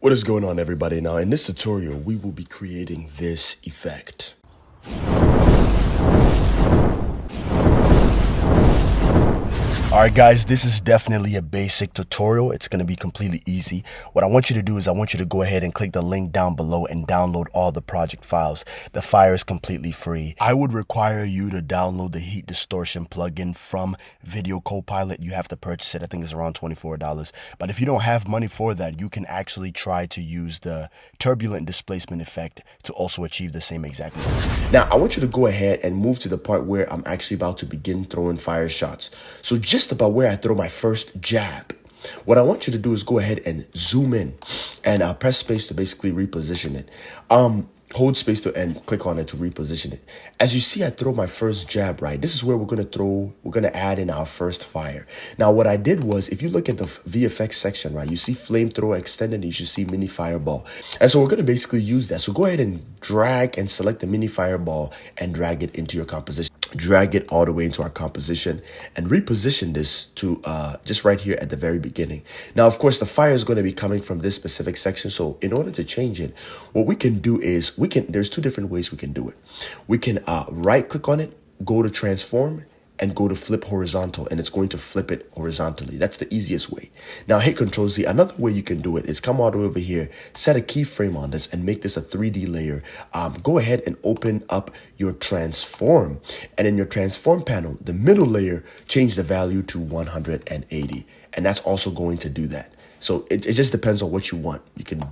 What is going on, everybody? Now in this tutorial we will be creating this effect. Alright guys, this is definitely a basic tutorial. It's going to be completely easy. What I want you to do is I want you to go ahead and click the link down below and download all the project files. The file is completely free. I would require you to download the Heat Distortion plugin from Video Copilot. You have to purchase it. I think it's around $24. But if you don't have money for that, you can actually try to use the turbulent displacement effect to also achieve the same exact result. Now I want you to go ahead and move to the part where I'm actually about to begin throwing fire shots. So just about where I throw my first jab, what I want you to do is go ahead and zoom in and press space to basically reposition it. Hold space and click on it to reposition it. As you see, I throw my first jab, right? This is where we're going to add in our first fire. Now, what I did was, if you look at the VFX section, right, you see flamethrower extended, you should see mini fireball. And so we're going to basically use that. So go ahead and drag and select the mini fireball and drag it into your composition. Drag it all the way into our composition and reposition this to just right here at the very beginning. Now, of course, the fire is going to be coming from this specific section. So in order to change it, what we can do is there's two different ways we can do it. We can right click on it, go to transform, and go to flip horizontal, and it's going to flip it horizontally. That's the easiest way. Now hit Control Z. Another way you can do it is come all the way over here, set a keyframe on this and make this a 3D layer. Go ahead and open up your transform, and in your transform panel, the middle layer, change the value to 180, and that's also going to do that. So it just depends on what you want. You can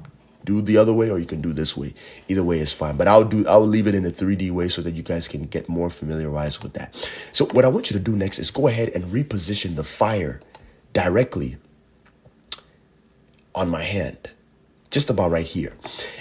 do the other way or you can do this way. Either way is fine, but I'll leave it in a 3D way so that you guys can get more familiarized with that. So what I want you to do next is go ahead and reposition the fire directly on my hand, just about right here.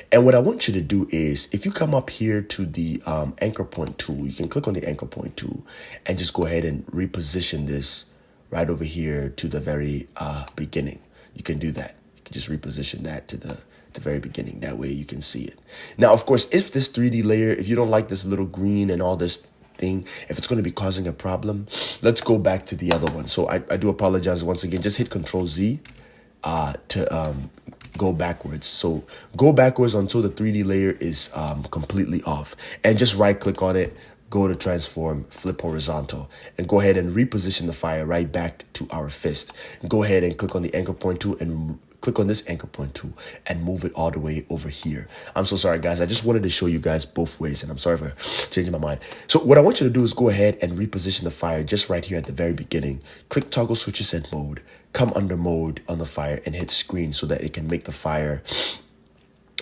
And what I want you to do is, if you come up here to the anchor point tool, you can click on the anchor point tool and just go ahead and reposition this right over here to the very beginning. You can do that. You can just reposition that to the very beginning. That way you can see it. Now, of course, if this 3D layer, if you don't like this little green and all this thing, if it's going to be causing a problem, let's go back to the other one. So I do apologize once again. Just hit Control Z to go backwards. So go backwards until the 3D layer is completely off, and just right click on it, go to transform, flip horizontal, and go ahead and reposition the fire right back to our fist. Go ahead and click on the anchor point tool and click on this anchor point tool and move it all the way over here. I'm so sorry, guys. I just wanted to show you guys both ways, and I'm sorry for changing my mind. So what I want you to do is go ahead and reposition the fire just right here at the very beginning. Click toggle switches and mode, come under mode on the fire and hit screen so that it can make the fire,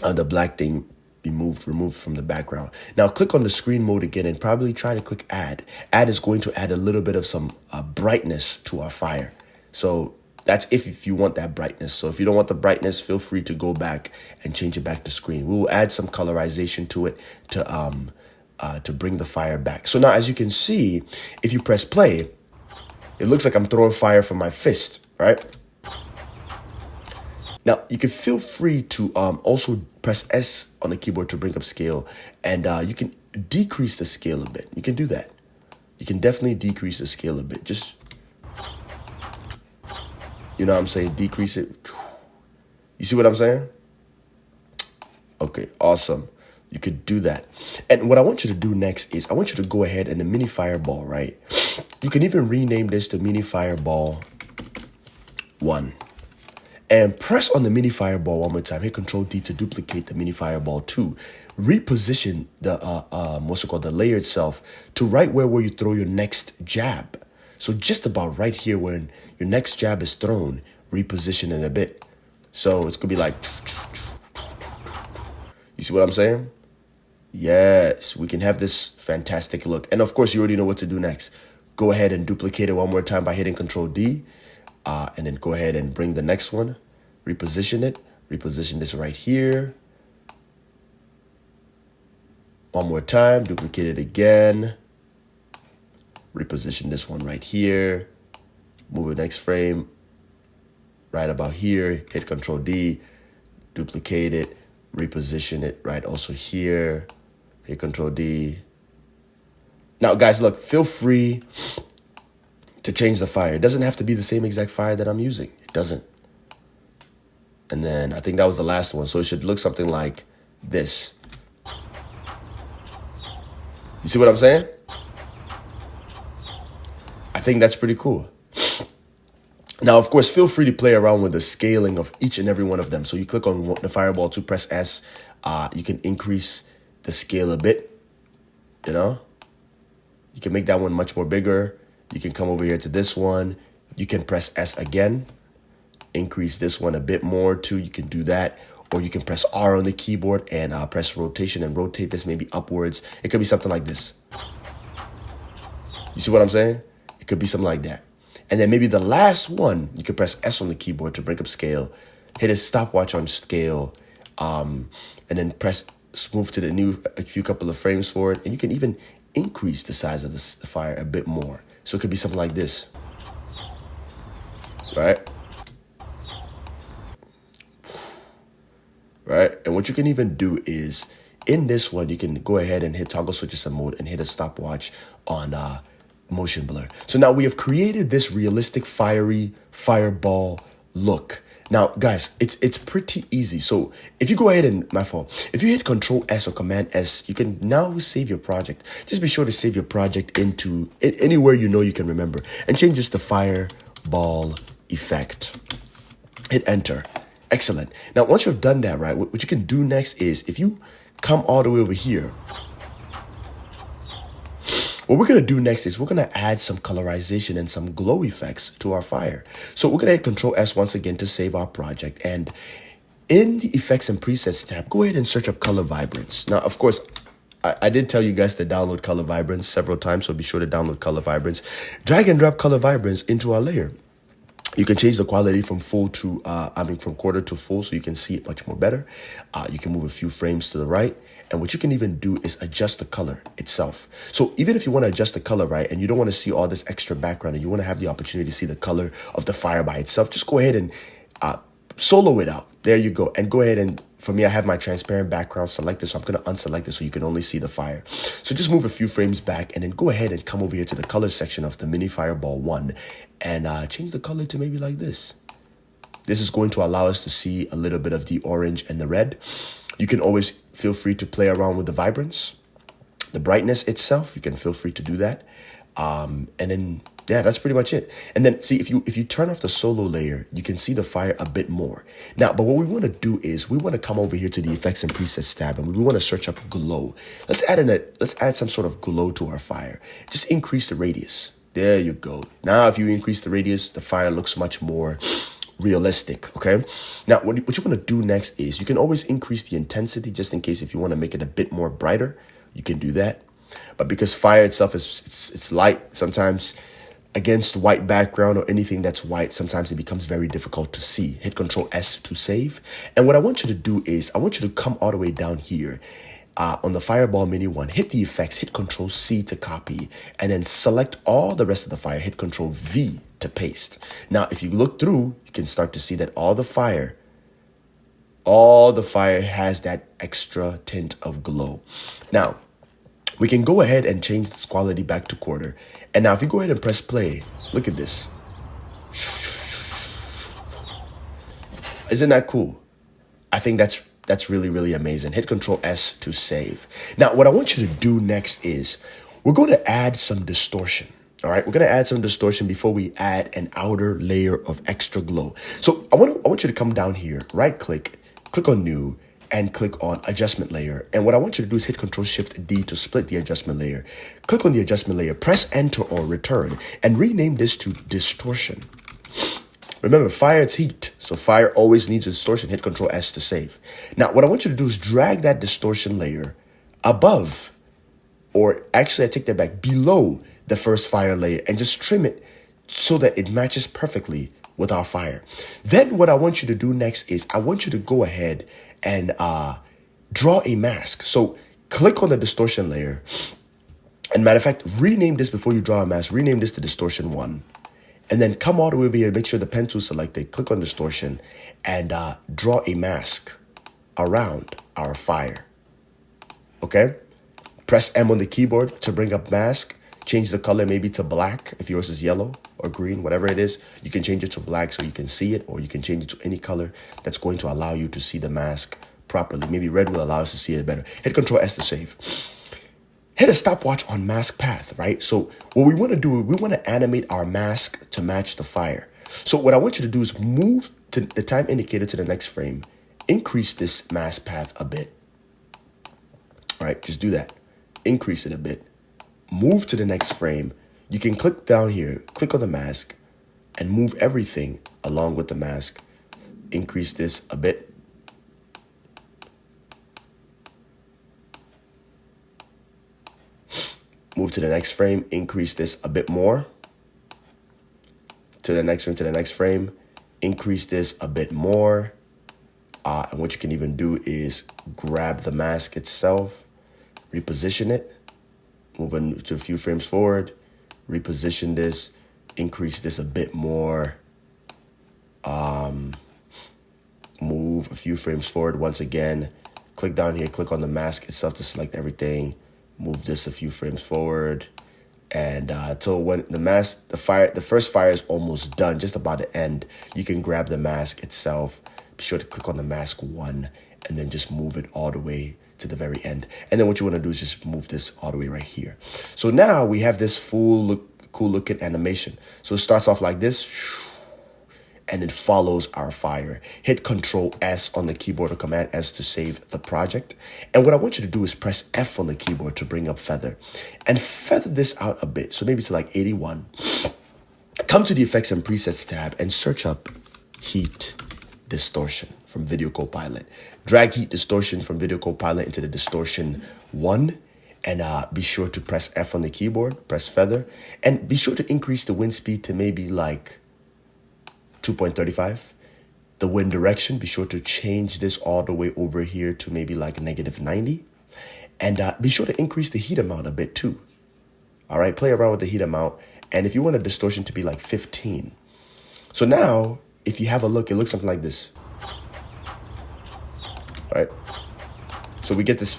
the black thing, be removed from the background. Now click on the screen mode again and probably try to click add. Add is going to add a little bit of some brightness to our fire. So that's if you want that brightness. So if you don't want the brightness, feel free to go back and change it back to screen. We will add some colorization to it to bring the fire back. So now, as you can see, if you press play, it looks like I'm throwing fire from my fist, right? Now you can feel free to also press S on the keyboard to bring up scale, and you can decrease the scale a bit. You can do that. You can definitely decrease the scale a bit. Just, you know what I'm saying? Decrease it. You see what I'm saying? Okay, awesome. You could do that. And what I want you to do next is I want you to go ahead and the mini fireball, right? You can even rename this to mini fireball 1. And press on the mini fireball one more time. Hit Control D to duplicate the mini fireball 2. Reposition the what's it called, the layer itself to right where you throw your next jab. So just about right here when your next jab is thrown, reposition it a bit. So it's gonna be like, you see what I'm saying? Yes, we can have this fantastic look. And of course, you already know what to do next. Go ahead and duplicate it one more time by hitting Control D. And then go ahead and bring the next one, reposition it, reposition this right here. One more time, duplicate it again. Reposition this one right here. Move the next frame right about here. Hit Control D, duplicate it, reposition it right also here. Hit Control D. Now, guys, look, feel free to change the fire. It doesn't have to be the same exact fire that I'm using. It doesn't. And then I think that was the last one. So it should look something like this. You see what I'm saying? I think that's pretty cool. Now, of course, feel free to play around with the scaling of each and every one of them. So you click on the fireball to press S. You can increase the scale a bit, you know? You can make that one much more bigger. You can come over here to this one. You can press S again. Increase this one a bit more too. You can do that. Or you can press R on the keyboard and press rotation and rotate this maybe upwards. It could be something like this. You see what I'm saying? It could be something like that. And then maybe the last one, you can press S on the keyboard to bring up scale. Hit a stopwatch on scale. And then move to the new, a few couple of frames forward. And you can even increase the size of the fire a bit more. So it could be something like this. Right? Right? And what you can even do is, in this one, you can go ahead and hit toggle switches and mode and hit a stopwatch on motion blur. So now we have created this realistic fiery fireball look. Now, guys, it's pretty easy. So if you go ahead and, if you hit Control S or Command S, you can now save your project. Just be sure to save your project into anywhere you know you can remember, and change this to fireball effect. Hit enter. Excellent. Now, once you've done that, right, what you can do next is, if you come all the way over here, what we're going to do next is we're going to add some colorization and some glow effects to our fire. So we're going to hit Control S once again to save our project. And in the Effects and Presets tab, go ahead and search up Color Vibrance. Now, of course, I did tell you guys to download Color Vibrance several times, so be sure to download Color Vibrance. Drag and drop Color Vibrance into our layer. You can change the quality from full to, from quarter to full, so you can see it much more better. You can move a few frames to the right. And what you can even do is adjust the color itself. So even if you want to adjust the color, right, and you don't want to see all this extra background, and you want to have the opportunity to see the color of the fire by itself, just go ahead and solo it out. There you go. And go ahead and, for me, I have my transparent background selected, so I'm going to unselect it so you can only see the fire. So just move a few frames back and then go ahead and come over here to the color section of the Mini Fireball 1 and change the color to maybe like this. This is going to allow us to see a little bit of the orange and the red. You can always feel free to play around with the vibrance, the brightness itself. You can feel free to do that. And then, yeah, that's pretty much it. And then see, if you turn off the solo layer, you can see the fire a bit more. Now, but what we want to do is we want to come over here to the Effects and Presets tab, and we want to search up glow. Let's add some sort of glow to our fire. Just increase the radius. There you go. Now, if you increase the radius, the fire looks much more realistic. Okay, now what you want to do next is you can always increase the intensity, just in case if you want to make it a bit more brighter, you can do that. But because fire itself it's light, sometimes against white background or anything that's white, sometimes it becomes very difficult to see. Hit Control S to save. And what I want you to do is I want you to come all the way down here on the Fireball Mini 1, hit the effects, hit Control C to copy, and then select all the rest of the fire, hit Control V to paste. Now, if you look through, you can start to see that all the fire has that extra tint of glow. Now, we can go ahead and change this quality back to quarter. And now if you go ahead and press play, look at this. Isn't that cool? I think that's really, really amazing. Hit Control S to save. Now, what I want you to do next is we're going to add some distortion. All right, we're going to add some distortion before we add an outer layer of extra glow. So I want you to come down here, right click on New, and click on Adjustment Layer. And what I want you to do is hit Control Shift D to split the adjustment layer. Click on the adjustment layer, press Enter or Return, and rename this to Distortion. Remember, fire, it's heat. So fire always needs a distortion. Hit Control S to save. Now, what I want you to do is drag that distortion layer above, or actually I take that back, below the first fire layer, and just trim it so that it matches perfectly with our fire. Then what I want you to do next is I want you to go ahead and draw a mask. So click on the distortion layer. And matter of fact, rename this before you draw a mask. Rename this to Distortion 1. And then come all the way over here, make sure the pen tool is selected, click on Distortion, and draw a mask around our fire. Okay? Press M on the keyboard to bring up mask. change the color maybe to black. If yours is yellow or green, whatever it is, you can change it to black so you can see it, or you can change it to any color that's going to allow you to see the mask properly. Maybe red will allow us to see it better. Hit Control S to save. Hit a stopwatch on mask path, right? So what we want to do, we want to animate our mask to match the fire. So what I want you to do is move to the time indicator to the next frame, increase this mask path a bit, right? Just do that. Increase it a bit. Move to the next frame. You can click down here, click on the mask, and move everything along with the mask. Increase this a bit. Move to the next frame, increase this a bit more. To the next frame, to the next frame, increase this a bit more. And what you can even do is grab the mask itself, reposition it, move to a few frames forward, reposition this, increase this a bit more. Move a few frames forward once again. Click down here, click on the mask itself to select everything. Move this a few frames forward, and till when the first fire is almost done, just about to end, you can grab the mask itself. Be sure to click on the mask 1, and then just move it all the way to the very end. And then what you want to do is just move this all the way right here. So now we have this cool looking animation. So it starts off like this, and it follows our fire. Hit Control S on the keyboard or Command S to save the project. And what I want you to do is press F on the keyboard to bring up feather, and feather this out a bit. So maybe to like 81. Come to the Effects and Presets tab and search up Heat Distortion from Video Copilot. Drag Heat Distortion from Video Copilot into the Distortion 1. And be sure to press F on the keyboard, press feather, and be sure to increase the wind speed to maybe like 2.35. The wind direction, be sure to change this all the way over here to maybe like -90. And be sure to increase the heat amount a bit too. All right, play around with the heat amount. And if you want a distortion to be like 15. So now, if you have a look, it looks something like this. All right. So we get this,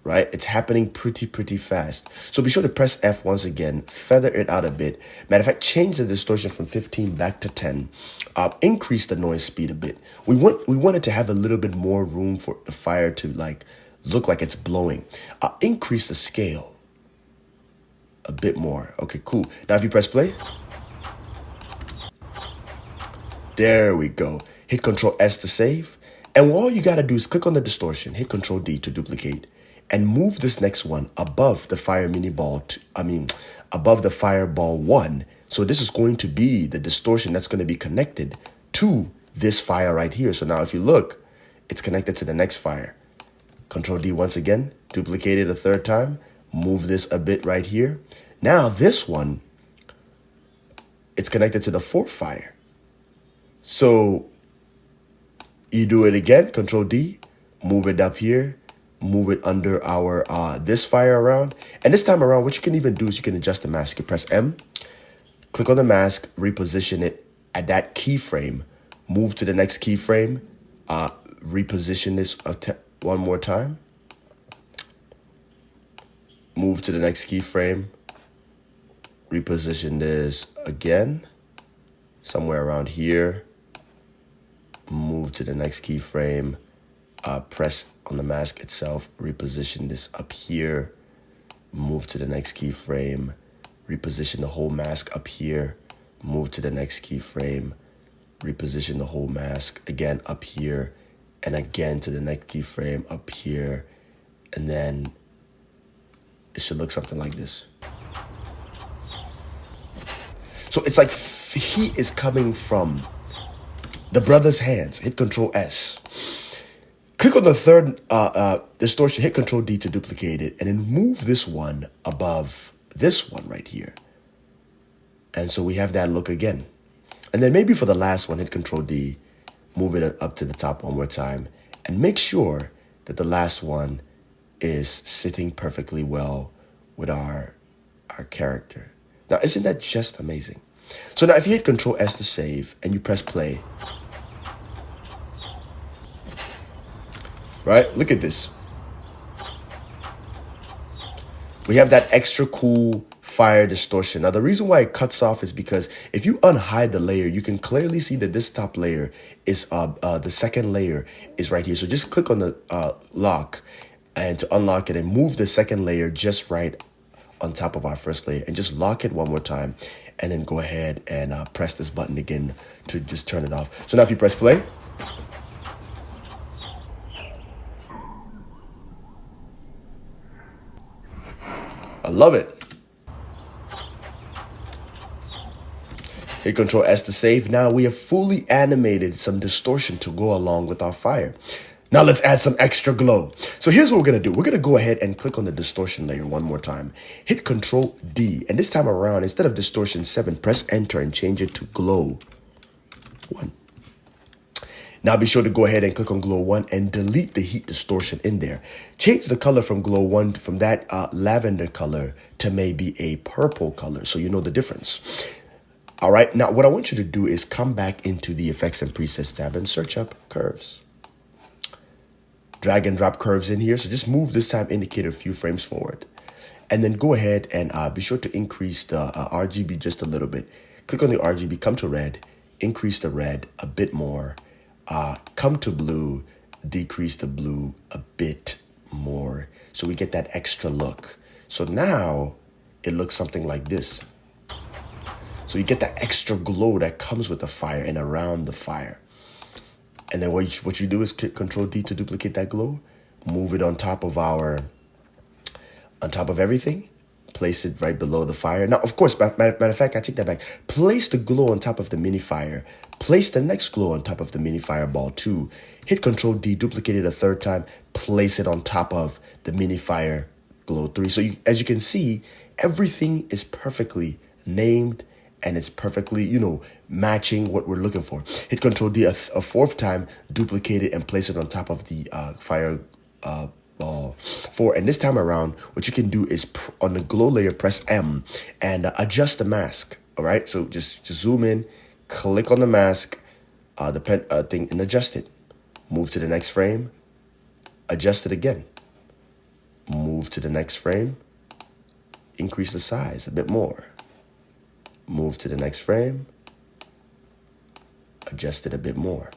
right? It's happening pretty fast. So be sure to press F once again, feather it out a bit. Matter of fact, change the distortion from 15 back to 10. Increase the noise speed a bit. We want it to have a little bit more room for the fire to like look like it's blowing. Increase the scale a bit more. Okay, cool. Now if you press play, there we go. Hit Control S to save. And all you gotta do is click on the distortion, hit Control D to duplicate, and move this next one above the fire mini ball, above the fireball 1. So this is going to be the distortion that's going to be connected to this fire right here. So now if you look, it's connected to the next fire. Control D once again, duplicate it a third time, move this a bit right here. Now this one, it's connected to the 4th fire. So you do it again, Control D, move it up here, move it under our this fire around. And this time around, what you can even do is you can adjust the mask. You can press M, click on the mask, reposition it at that keyframe, move to the next keyframe, reposition this one more time, move to the next keyframe, reposition this again, somewhere around here, move to the next keyframe, press on the mask itself, reposition this up here, move to the next keyframe, reposition the whole mask up here, move to the next keyframe, reposition the whole mask again up here, and again to the next keyframe up here, and then it should look something like this. So it's like heat is coming from the brother's hands. Hit Control S. Click on the third distortion, hit Control D to duplicate it, and then move this one above this one right here. And so we have that look again. And then maybe for the last one, hit Control D, move it up to the top one more time, and make sure that the last one is sitting perfectly well with our character. Now, isn't that just amazing? So now if you hit Control S to save and you press play, right? Look at this. we have that extra cool fire distortion. Now, the reason why it cuts off is because if you unhide the layer, you can clearly see that this top layer is, the second layer is right here. So just click on the lock and to unlock it and move the second layer just right on top of our first layer and just lock it one more time. And then go ahead and press this button again to just turn it off. So now if you press play, I love it. Hit Control S to save. Now we have fully animated some distortion to go along with our fire. Now let's add some extra glow. So here's what we're gonna do. We're gonna go ahead and click on the distortion layer one more time. Hit Control D, and this time around, instead of distortion 7, press enter and change it to glow 1. Now be sure to go ahead and click on glow 1 and delete the heat distortion in there. Change the color from glow 1 from that lavender color to maybe a purple color so you know the difference. All right, now what I want you to do is come back into the Effects and Presets tab and search up curves. Drag and drop curves in here. So just move this time indicator a few frames forward. And then go ahead and be sure to increase the RGB just a little bit. Click on the RGB, come to red, increase the red a bit more. Come to blue, decrease the blue a bit more. So we get that extra look. So now it looks something like this. So you get that extra glow that comes with the fire and around the fire. And then what you do is click Control D to duplicate that glow, move it on top of everything, place it right below the fire. Now, of course, matter of fact, I take that back. Place the glow on top of the mini fire. Place the next glow on top of the mini fireball too. Hit Control D, duplicate it a third time, place it on top of the mini fire glow 3. So as you can see, everything is perfectly named and it's perfectly, matching what we're looking for. Hit Control D a fourth time, duplicate it and place it on top of the fire ball 4. And this time around, what you can do is on the glow layer, press M and adjust the mask. All right, so just zoom in, click on the mask, the pen thing, and adjust it. Move to the next frame, adjust it again. Move to the next frame, increase the size a bit more. Move to the next frame, adjust it a bit more.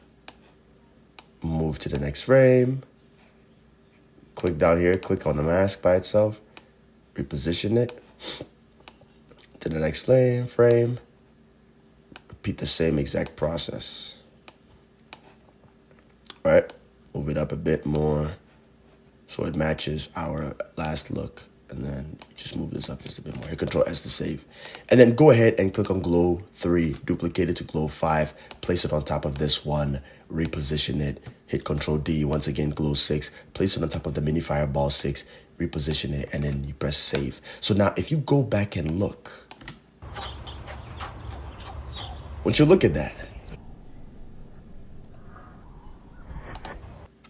Move to the next frame, click down here, click on the mask by itself, reposition it to the next frame, repeat the same exact process. All right, move it up a bit more so it matches our last look. And then just move this up just a bit more. Hit Control S to save. And then go ahead and click on glow 3, duplicate it to glow 5, place it on top of this one, reposition it. Hit Control D, once again, glow 6, place it on top of the mini fireball 6, reposition it, and then you press save. So now if you go back and look, once you look at that,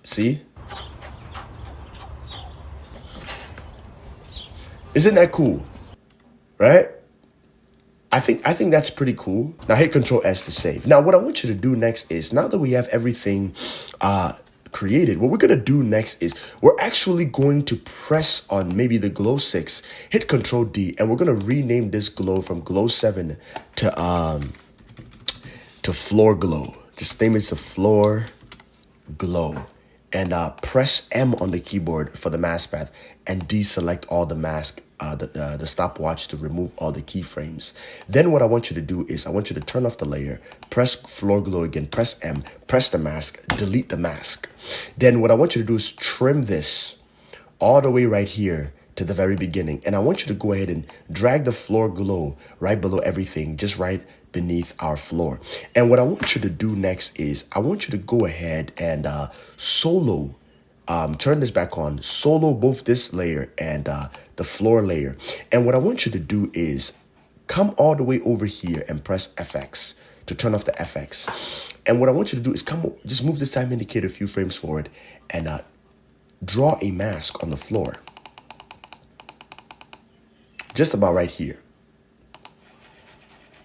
see? Isn't that cool? Right? I think that's pretty cool. Now hit Control S to save. Now what I want you to do next is, now that we have everything created, what we're gonna do next is we're actually going to press on maybe the glow 6, hit Control D, and we're gonna rename this glow from glow 7 to floor glow. Just name it to floor glow. And press M on the keyboard for the mask path and deselect all the mask, the stopwatch to remove all the keyframes. Then what I want you to do is I want you to turn off the layer, press floor glow again, press M, press the mask, delete the mask. Then what I want you to do is trim this all the way right here to the very beginning. And I want you to go ahead and drag the floor glow right below everything, just right beneath our floor. And what I want you to do next is I want you to go ahead and solo, turn this back on, solo both this layer and the floor layer. And what I want you to do is come all the way over here and press FX to turn off the FX. And what I want you to do is just move this time indicator a few frames forward and draw a mask on the floor. Just about right here.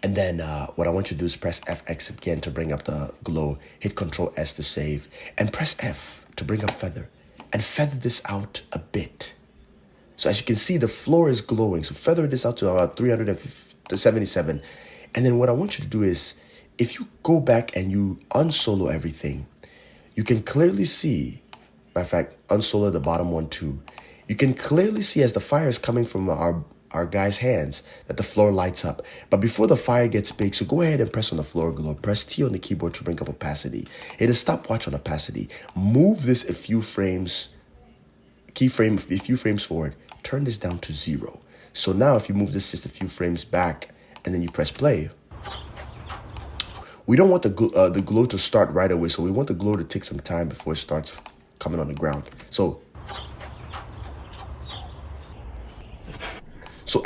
And then what I want you to do is press FX again to bring up the glow, hit Control S to save, and press F to bring up feather. And feather this out a bit. So as you can see, the floor is glowing. So feather this out to about 377. And then what I want you to do is, if you go back and you unsolo everything, you can clearly see, matter of fact, unsolo the bottom one too. You can clearly see as the fire is coming from our guy's hands that the floor lights up. But before the fire gets big, so go ahead and press on the floor glow. Press T on the keyboard to bring up opacity. Hit a stopwatch on opacity. Move this a few frames, keyframe a few frames forward. Turn this down to 0. So now if you move this just a few frames back and then you press play, we don't want the glow to start right away. So we want the glow to take some time before it starts coming on the ground. So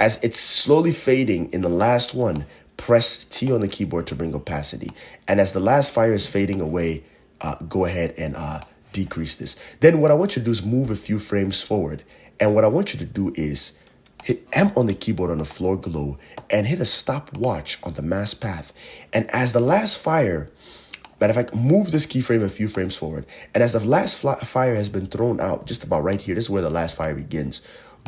as it's slowly fading in the last one, press T on the keyboard to bring opacity. And as the last fire is fading away, go ahead and decrease this. Then what I want you to do is move a few frames forward. And what I want you to do is hit M on the keyboard on the floor glow and hit a stopwatch on the mask path. And as the last fire, matter of fact, move this keyframe a few frames forward. And as the last fire has been thrown out, just about right here, this is where the last fire begins.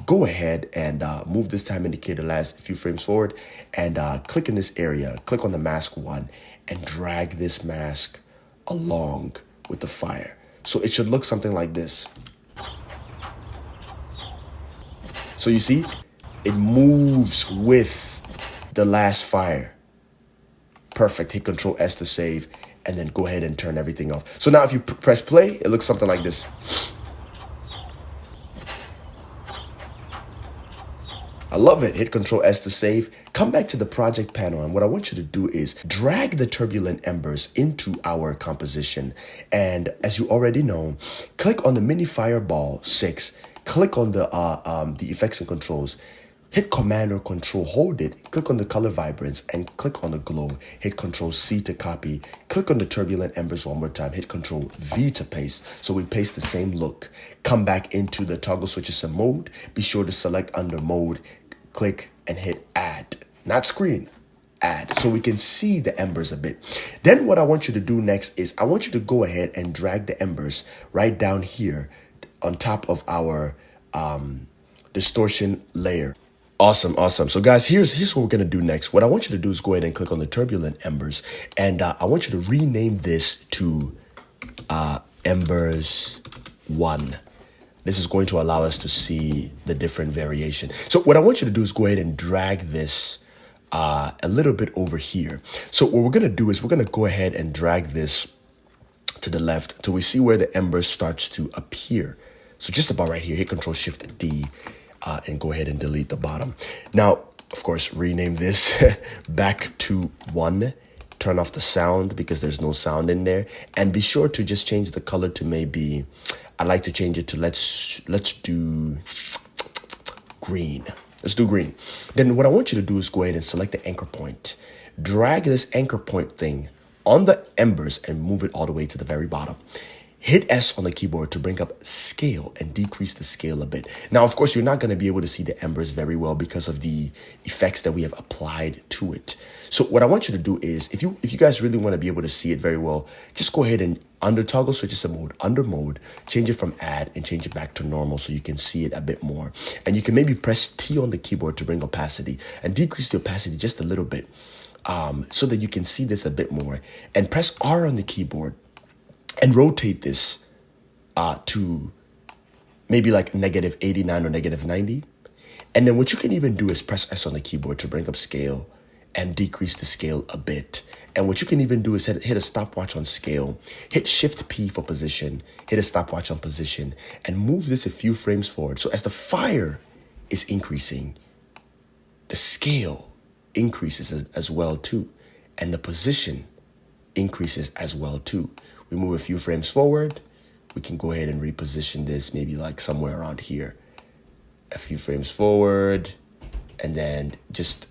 Go ahead and move this time indicator last few frames forward and click in this area, click on the mask one and drag this mask along with the fire. So it should look something like this. So you see, it moves with the last fire. Perfect. Hit Control S to save and then go ahead and turn everything off. So now if you press play, it looks something like this. I love it. Hit Control S to save. Come back to the project panel, and what I want you to do is drag the turbulent embers into our composition. And as you already know, click on the mini fireball 6. Click on the effects and controls. Hit Command or Control, hold it, click on the color vibrance and click on the glow. Hit Control C to copy. Click on the turbulent embers one more time. Hit Control V to paste. So we paste the same look. Come back into the toggle switches and mode. Be sure to select under mode. Click and hit add, not screen, add, so we can see the embers a bit. Then what I want you to do next is I want you to go ahead and drag the embers right down here on top of our distortion layer. Awesome. So guys, here's what we're gonna do next. What I want you to do is go ahead and click on the turbulent embers, and I want you to rename this to Embers 1. This is going to allow us to see the different variation. So what I want you to do is go ahead and drag this a little bit over here. So what we're gonna do is we're gonna go ahead and drag this to the left till we see where the ember starts to appear. So just about right here, hit Control Shift D and go ahead and delete the bottom. Now, of course, rename this back to 1. Turn off the sound because there's no sound in there. And be sure to just change the color to maybe, I like to change it to let's do green. Let's do green. Then what I want you to do is go ahead and select the anchor point. Drag this anchor point thing on the embers and move it all the way to the very bottom. Hit S on the keyboard to bring up scale and decrease the scale a bit. Now, of course, you're not going to be able to see the embers very well because of the effects that we have applied to it. So what I want you to do is, if you guys really want to be able to see it very well, just go ahead and under toggle switches to mode, under mode, change it from add and change it back to normal so you can see it a bit more. And you can maybe press T on the keyboard to bring opacity and decrease the opacity just a little bit so that you can see this a bit more. And press R on the keyboard and rotate this to maybe like -89 or -90. And then what you can even do is press S on the keyboard to bring up scale and decrease the scale a bit. And what you can even do is hit a stopwatch on scale, hit Shift P for position, hit a stopwatch on position, and move this a few frames forward. So as the fire is increasing, the scale increases as well too. And the position increases as well too. We move a few frames forward. We can go ahead and reposition this maybe like somewhere around here. A few frames forward, and then just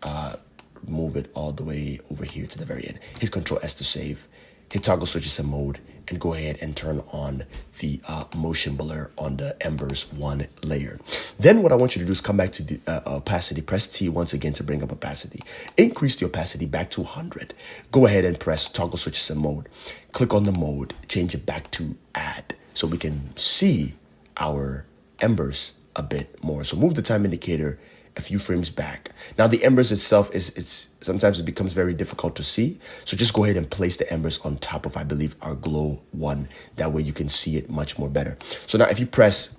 move it all the way over here to the very end. Hit Control S to save. Hit toggle switches and mode, and go ahead and turn on the motion blur on the Embers 1 layer. Then what I want you to do is come back to the opacity. Press T once again to bring up opacity. Increase the opacity back to 100. Go ahead and press toggle switches and mode. Click on the mode, change it back to add so we can see our embers a bit more. So move the time indicator a few frames back. Now the embers itself it's sometimes it becomes very difficult to see. So just go ahead and place the embers on top of, I believe, our glow one. That way you can see it much more better. So now if you press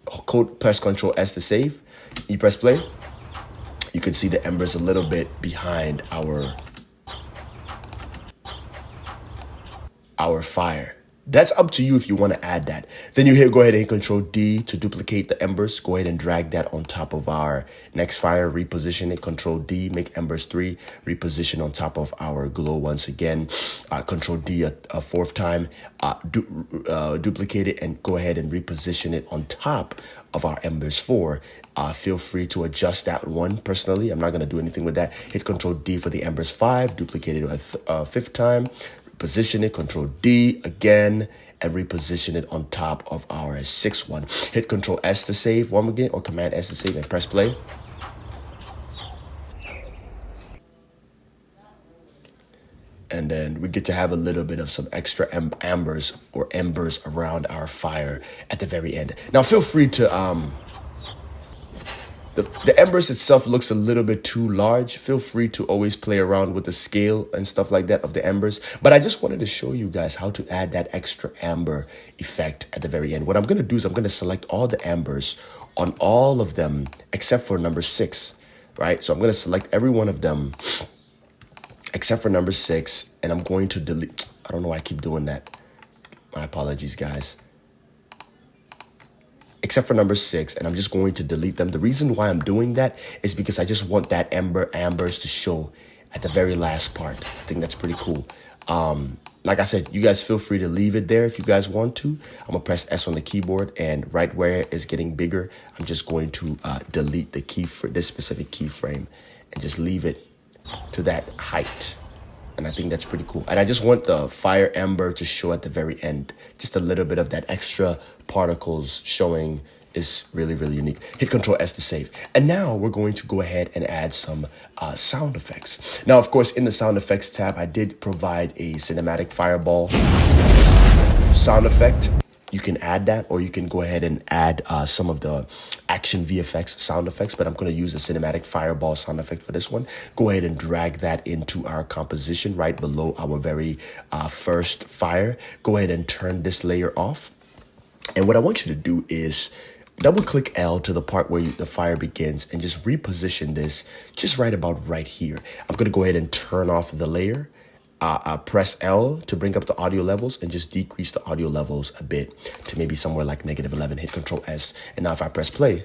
Control S to save, you press play, you can see the embers a little bit behind our fire. That's up to you if you want to add that. Then you go ahead and hit Control D to duplicate the embers. Go ahead and drag that on top of our next fire, reposition it, Control D, make embers 3, reposition on top of our glow once again, Control D a fourth time, duplicate it and go ahead and reposition it on top of our embers 4. Feel free to adjust that one. Personally, I'm not going to do anything with that. Hit Control D for the embers 5, duplicate it a fifth time, position it, Control D again, and reposition it on top of our 6th one. Hit Control S to save one again, or Command S to save, and press play. And then we get to have a little bit of some extra embers around our fire at the very end. Now feel free to the embers itself looks a little bit too large. Feel free to always play around with the scale and stuff like that of the embers. But I just wanted to show you guys how to add that extra amber effect at the very end. What I'm going to do is I'm going to select all the embers on all of them except for number 6, right? So I'm going to select every one of them except for number 6, and I'm going to delete. I don't know why I keep doing that. My apologies, guys. Except for number 6, and I'm just going to delete them. The reason why I'm doing that is because I just want that ambers to show at the very last part. I think that's pretty cool. Like I said, you guys feel free to leave it there if you guys want to. I'm gonna press S on the keyboard, and right where it is getting bigger, I'm just going to delete the key for this specific keyframe and just leave it to that height. And I think that's pretty cool. And I just want the fire ember to show at the very end. Just a little bit of that extra particles showing is really, really unique. Hit Control S to save. And now we're going to go ahead and add some sound effects. Now, of course, in the sound effects tab, I did provide a cinematic fireball sound effect. You can add that, or you can go ahead and add some of the action VFX sound effects, but I'm going to use a cinematic fireball sound effect for this one. Go ahead and drag that into our composition right below our very first fire. Go ahead and turn this layer off. And what I want you to do is double click L to the part where the fire begins and just reposition this just right about right here. I'm going to go ahead and turn off the layer. Press L to bring up the audio levels and just decrease the audio levels a bit to maybe somewhere like -11. Hit Control S. And now if I press play,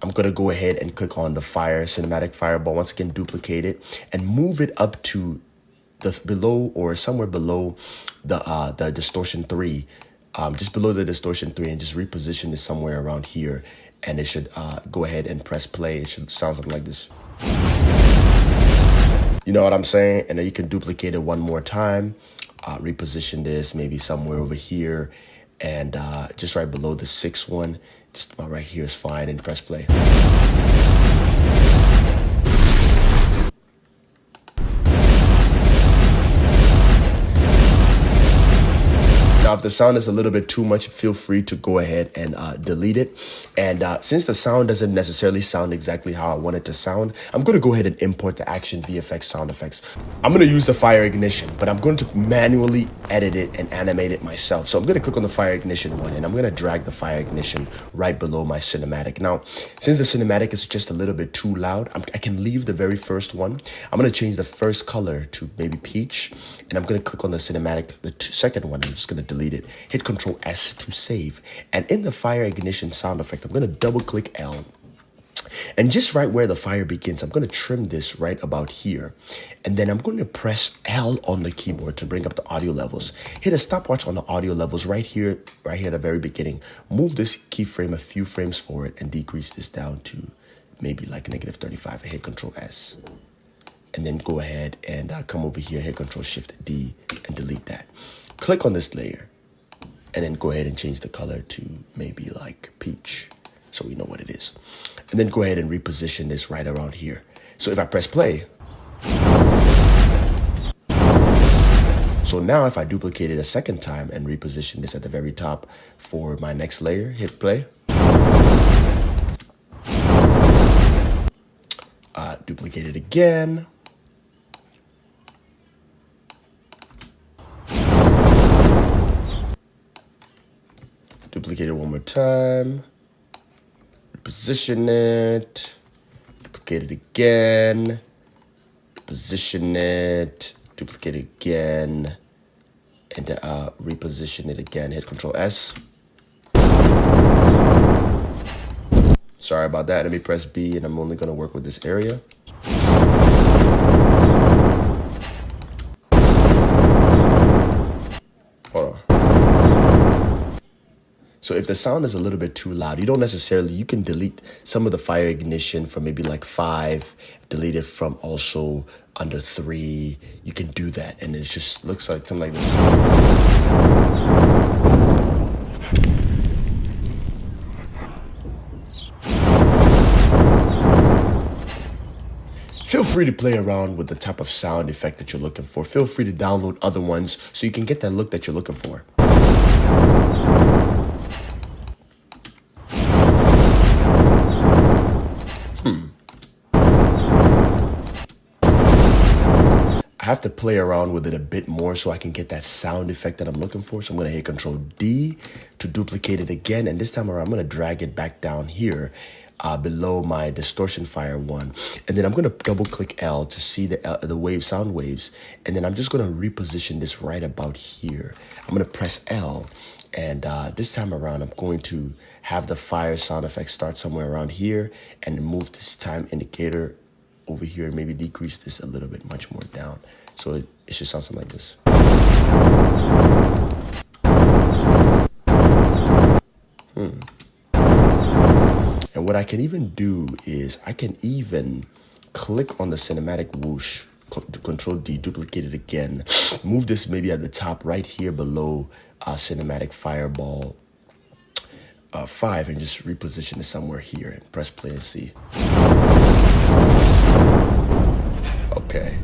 I'm going to go ahead and click on the fire cinematic fireball. Once again, duplicate it and move it up to the below, or somewhere below the distortion 3, just below the distortion 3, and just reposition this somewhere around here. And it should go ahead and press play. It should sound something like this. You know what I'm saying? And then you can duplicate it one more time, reposition this maybe somewhere over here, and just right below the 6th one, just about right here is fine, and press play. Now, if the sound is a little bit too much, feel free to go ahead and delete it. And since the sound doesn't necessarily sound exactly how I want it to sound, I'm going to go ahead and import the action VFX sound effects. I'm going to use the fire ignition, but I'm going to manually edit it and animate it myself. So I'm going to click on the fire ignition one, and I'm going to drag the fire ignition right below my cinematic. Now, since the cinematic is just a little bit too loud, I can leave the very first one. I'm going to change the first color to maybe peach, and I'm going to click on the cinematic, the second one. I'm just going to delete it. Hit Control S to save. And in the fire ignition sound effect, I'm going to double click L. And just right where the fire begins, I'm going to trim this right about here. And then I'm going to press L on the keyboard to bring up the audio levels. Hit a stopwatch on the audio levels right here at the very beginning. Move this keyframe a few frames forward and decrease this down to maybe like -35, and hit Control S. And then go ahead and come over here, hit Control Shift D and delete that. Click on this layer and then go ahead and change the color to maybe like peach, so we know what it is. And then go ahead and reposition this right around here. So if I press play, So now if I duplicate it a second time and reposition this at the very top for my next layer, hit play. Duplicate it again. Duplicate it one more time. Reposition it. Duplicate it again. Position it. Duplicate it again. And reposition it again. Hit Control S. Sorry about that. Let me press B, and I'm only going to work with this area. Hold on. So if the sound is a little bit too loud, you can delete some of the fire ignition from maybe like 5, delete it from also under 3. You can do that, and it just looks like something like this. Feel free to play around with the type of sound effect that you're looking for. Feel free to download other ones so you can get that look that you're looking for. I have to play around with it a bit more so I can get that sound effect that I'm looking for. So I'm going to hit Control D to duplicate it again. And this time around, I'm going to drag it back down here below my distortion fire one. And then I'm going to double click L to see the sound waves. And then I'm just going to reposition this right about here. I'm going to press L. And this time around, I'm going to have the fire sound effect start somewhere around here and move this time indicator over here and maybe decrease this a little bit much more down. So it should sound something like this. And what I can even do is I can even click on the cinematic whoosh, Control D, duplicate it again, move this maybe at the top right here below cinematic fireball 5 and just reposition it somewhere here and press play and see. Okay.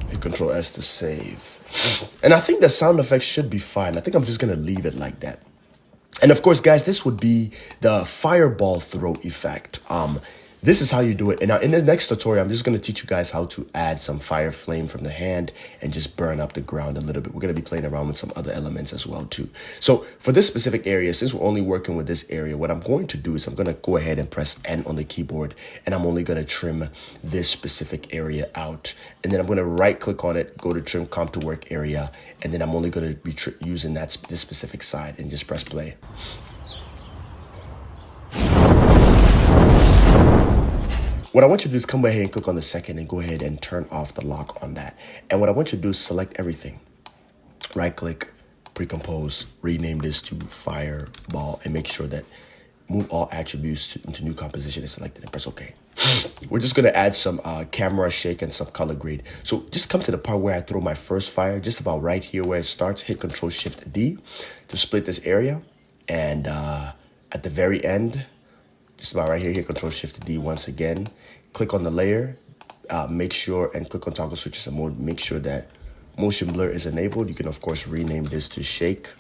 Hit Control S to save. And I think the sound effects should be fine. I think I'm just gonna leave it like that. And of course, guys, this would be the fireball throw effect. This is how you do it. And now in the next tutorial, I'm just going to teach you guys how to add some fire flame from the hand and just burn up the ground a little bit. We're going to be playing around with some other elements as well too. So for this specific area, since we're only working with this area, what I'm going to do is I'm going to go ahead and press N on the keyboard, and I'm only going to trim this specific area out. And then I'm going to right click on it, go to trim comp to work area, and then I'm only going to be using this specific side and just press play. What I want you to do is come ahead and click on the second and go ahead and turn off the lock on that. And what I want you to do is select everything. Right click, pre-compose, rename this to fireball, and make sure that move all attributes into new composition is selected and press OK. We're just going to add some camera shake and some color grade. So just come to the part where I throw my first fire, just about right here where it starts. Hit Control Shift D to split this area. And at the very end, just about right here, hit Control Shift D once again. Click on the layer, make sure, and click on toggle switches and mode. Make sure that motion blur is enabled. You can of course rename this to shake.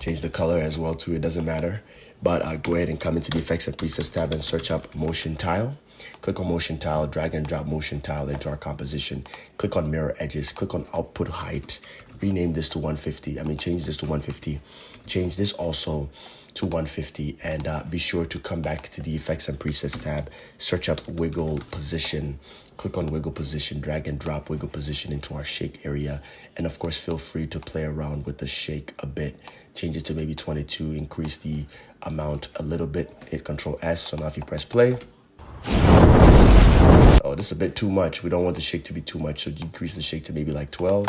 Change the color as well too, it doesn't matter. But go ahead and come into the effects and presets tab and search up motion tile. Click on motion tile, drag and drop motion tile into our composition. Click on mirror edges, click on output height. Rename this to 150. Change this to 150. Change this also to 150, and be sure to come back to the effects and presets tab, search up wiggle position, click on wiggle position, drag and drop wiggle position into our shake area. And of course, feel free to play around with the shake a bit. Change it to maybe 22, increase the amount a little bit, hit Control S. So now if you press play, oh, this is a bit too much. We don't want the shake to be too much, so decrease the shake to maybe like 12.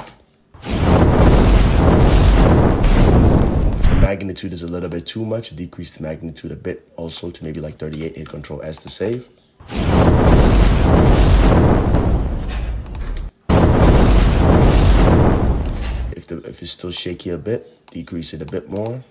Magnitude is a little bit too much, decrease the magnitude a bit also to maybe like 38, hit Control S to save. If it's still shaky a bit, decrease it a bit more.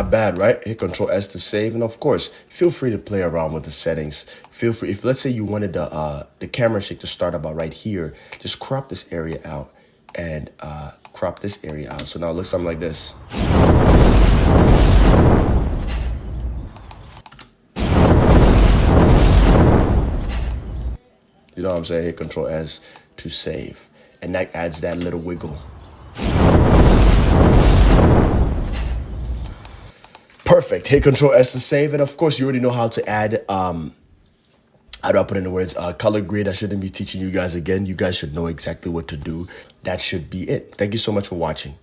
not bad, right? Hit Control S to save. And of course, feel free to play around with the settings. Feel free, if let's say you wanted the camera shake to start about right here, just crop this area out and crop this area out. So now it looks something like this. You know what I'm saying? Hit Control S to save. And that adds that little wiggle. Perfect. Hit Control S to save. And of course, you already know how to add, how do I put in the words? Color grade. I shouldn't be teaching you guys again. You guys should know exactly what to do. That should be it. Thank you so much for watching.